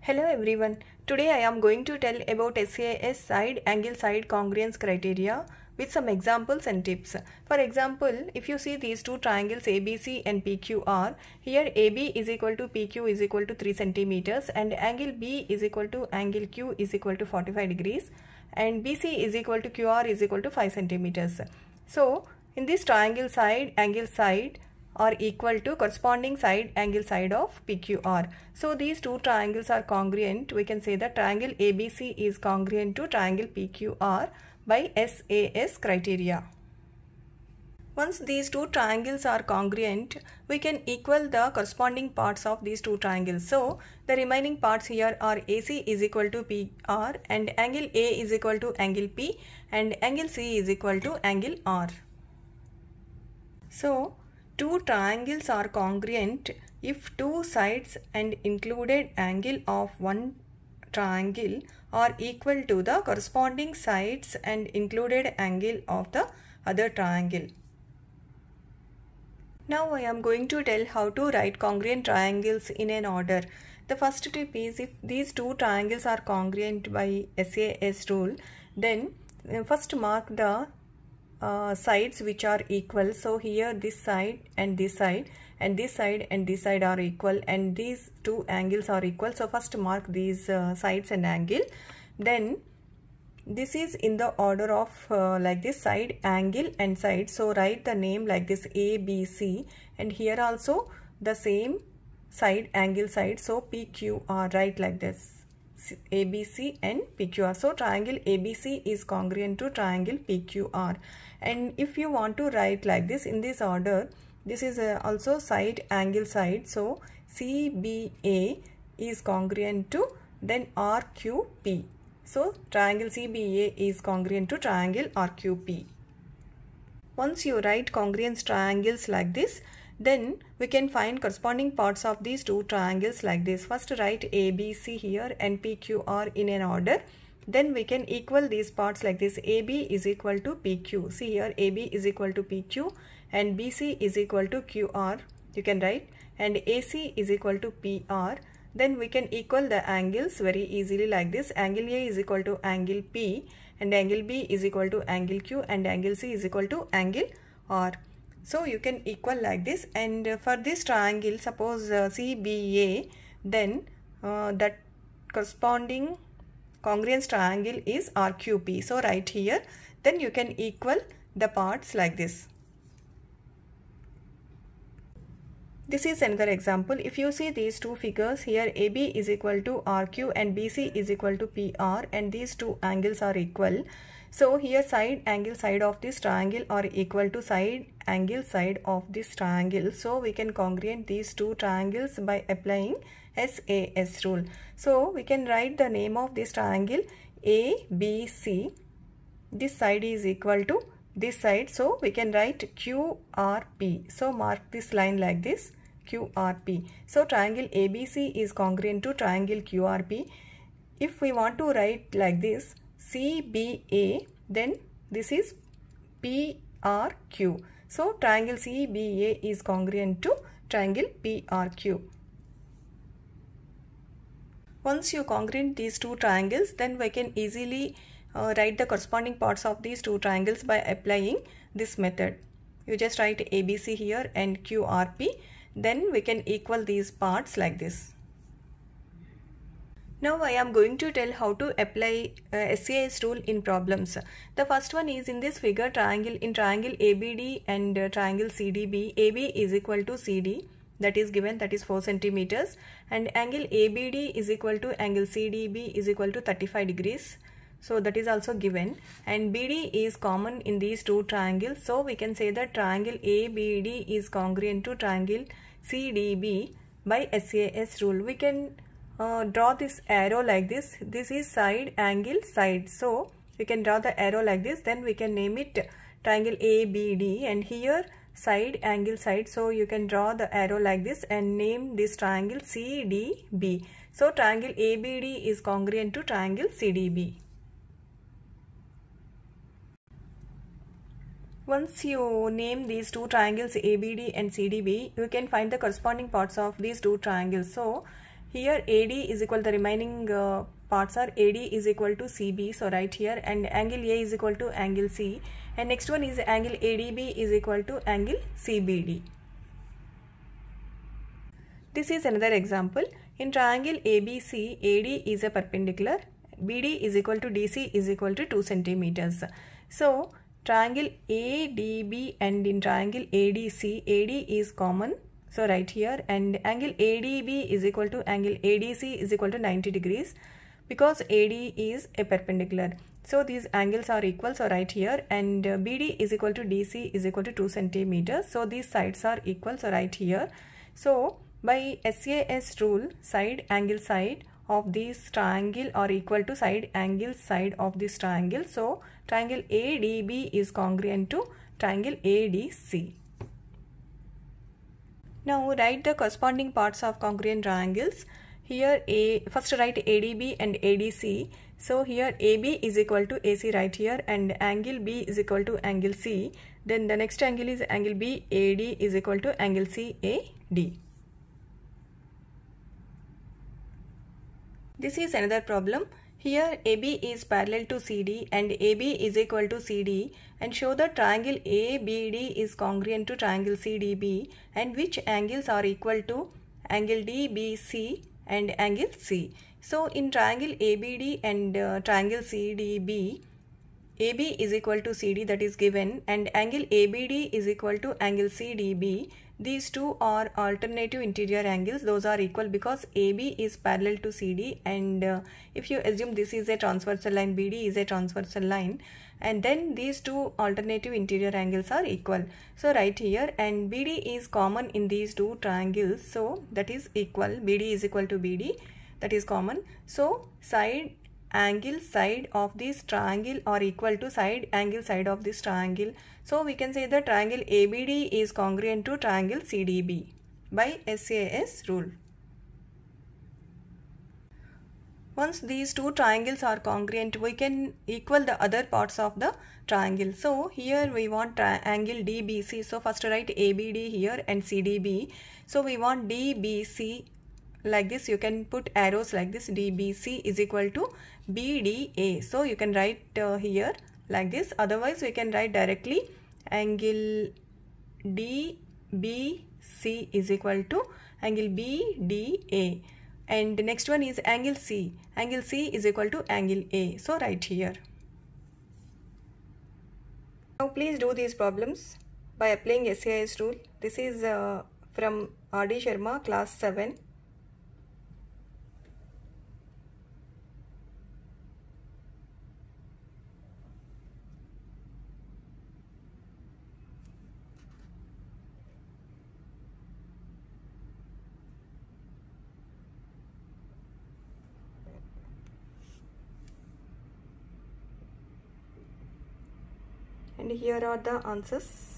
Hello everyone. Today I am going to tell about SAS side angle side congruence criteria with some examples and tips. For example, if you see these two triangles ABC and PQR, here AB is equal to PQ is equal to 3 centimeters and angle B is equal to angle Q is equal to 45 degrees and BC is equal to QR is equal to 5 centimeters. So in this triangle side angle side are equal to corresponding side angle side of PQR. So these two triangles are congruent. We can say that triangle ABC is congruent to triangle PQR by SAS criteria. Once these two triangles are congruent, we can equal the corresponding parts of these two triangles. So the remaining parts here are AC is equal to PR and angle A is equal to angle P and angle C is equal to angle R. So two triangles are congruent if two sides and included angle of one triangle are equal to the corresponding sides and included angle of the other triangle. Now I am going to tell how to write congruent triangles in an order. The first tip is, if these two triangles are congruent by SAS rule, then first mark the sides which are equal. So here this side and this side and this side and this side are equal and these two angles are equal. So first mark these sides and angle. Then this is in the order of like this, side, angle and side. So write the name like this, ABC, and here also the same side, angle, side. So PQR, write like this, ABC and PQR. So triangle ABC is congruent to triangle PQR. And if you want to write like this in this order, this is also side, angle, side. So CBA is congruent to then RQP. So triangle CBA is congruent to triangle RQP. Once you write congruence triangles like this, then we can find corresponding parts of these two triangles like this. First write ABC here and PQR in an order. Then we can equal these parts like this. AB is equal to PQ. See here, AB is equal to PQ and BC is equal to QR. You can write, and AC is equal to PR. Then we can equal the angles very easily like this. Angle A is equal to angle P and angle B is equal to angle Q and angle C is equal to angle R. So you can equal like this, and for this triangle, suppose CBA, then that corresponding congruence triangle is RQP. So write here, then you can equal the parts like this. This is another example. If you see these two figures here, AB is equal to RQ and BC is equal to PR and these two angles are equal. So here side, angle, side of this triangle are equal to side, angle, side of this triangle. So we can congruent these two triangles by applying SAS rule. So we can write the name of this triangle ABC. This side is equal to this side. So we can write QRP. So mark this line like this, QRP. So triangle ABC is congruent to triangle QRP. If we want to write like this, CBA, then this is PRQ. So triangle CBA is congruent to triangle PRQ. Once you congruent these two triangles, then we can easily write the corresponding parts of these two triangles by applying this method. You just write ABC here and QRP, then we can equal these parts like this. Now I am going to tell how to apply SAS rule in problems. The first one is in this figure, triangle ABD and triangle CDB. AB is equal to CD, that is given, that is 4 centimeters, and angle ABD is equal to angle CDB is equal to 35 degrees. So that is also given, and BD is common in these two triangles. So we can say that triangle ABD is congruent to triangle CDB by SAS rule. We can draw this arrow like this. This is side, angle, side. So we can draw the arrow like this. Then we can name it triangle ABD, and here side, angle, side. So you can draw the arrow like this and name this triangle CDB. So triangle ABD is congruent to triangle CDB. Once you name these two triangles ABD and CDB, you can find the corresponding parts of these two triangles. So here AD is equal, the remaining parts are AD is equal to CB, so right here, and angle A is equal to angle C, and next one is angle ADB is equal to angle CBD. This is another example. In triangle ABC, AD is a perpendicular, BD is equal to DC is equal to 2 centimeters. So triangle ADB and in triangle ADC, AD is common. So right here, and angle ADB is equal to angle ADC is equal to 90 degrees because AD is a perpendicular. So these angles are equal, so right here, and BD is equal to DC is equal to 2 centimeters. So these sides are equal, so right here. So by SAS rule, side angle side of this triangle are equal to side angle side of this triangle. So triangle ADB is congruent to triangle ADC. Now write the corresponding parts of congruent triangles. Here first write ADB and ADC. So here AB is equal to AC right here, and angle B is equal to angle C. Then the next angle is angle BAD is equal to angle CAD. This is another problem. Here AB is parallel to CD and AB is equal to CD, and show that triangle ABD is congruent to triangle CDB, and which angles are equal to angle DBC and angle C. So in triangle ABD and triangle CDB, AB is equal to CD, that is given, and angle ABD is equal to angle CDB. These two are alternative interior angles, those are equal because AB is parallel to CD, and if you assume this is a transversal line, BD is a transversal line, and then these two alternative interior angles are equal. So right here, and BD is common in these two triangles, so that is equal, BD is equal to BD, that is common. So side angle side of this triangle are equal to side angle side of this triangle. So we can say that triangle ABD is congruent to triangle CDB by SAS rule. Once these two triangles are congruent, we can equal the other parts of the triangle. So here we want angle DBC. So first write ABD here and CDB. So we want DBC like this. You can put arrows like this. DBC is equal to BDA. So you can write here like this. Otherwise we can write directly angle DBC is equal to angle BDA. And the next one is angle C. Angle C is equal to angle A. So right here. Now please do these problems by applying SAS rule. This is from R.D. Sharma, class 7. And here are the answers.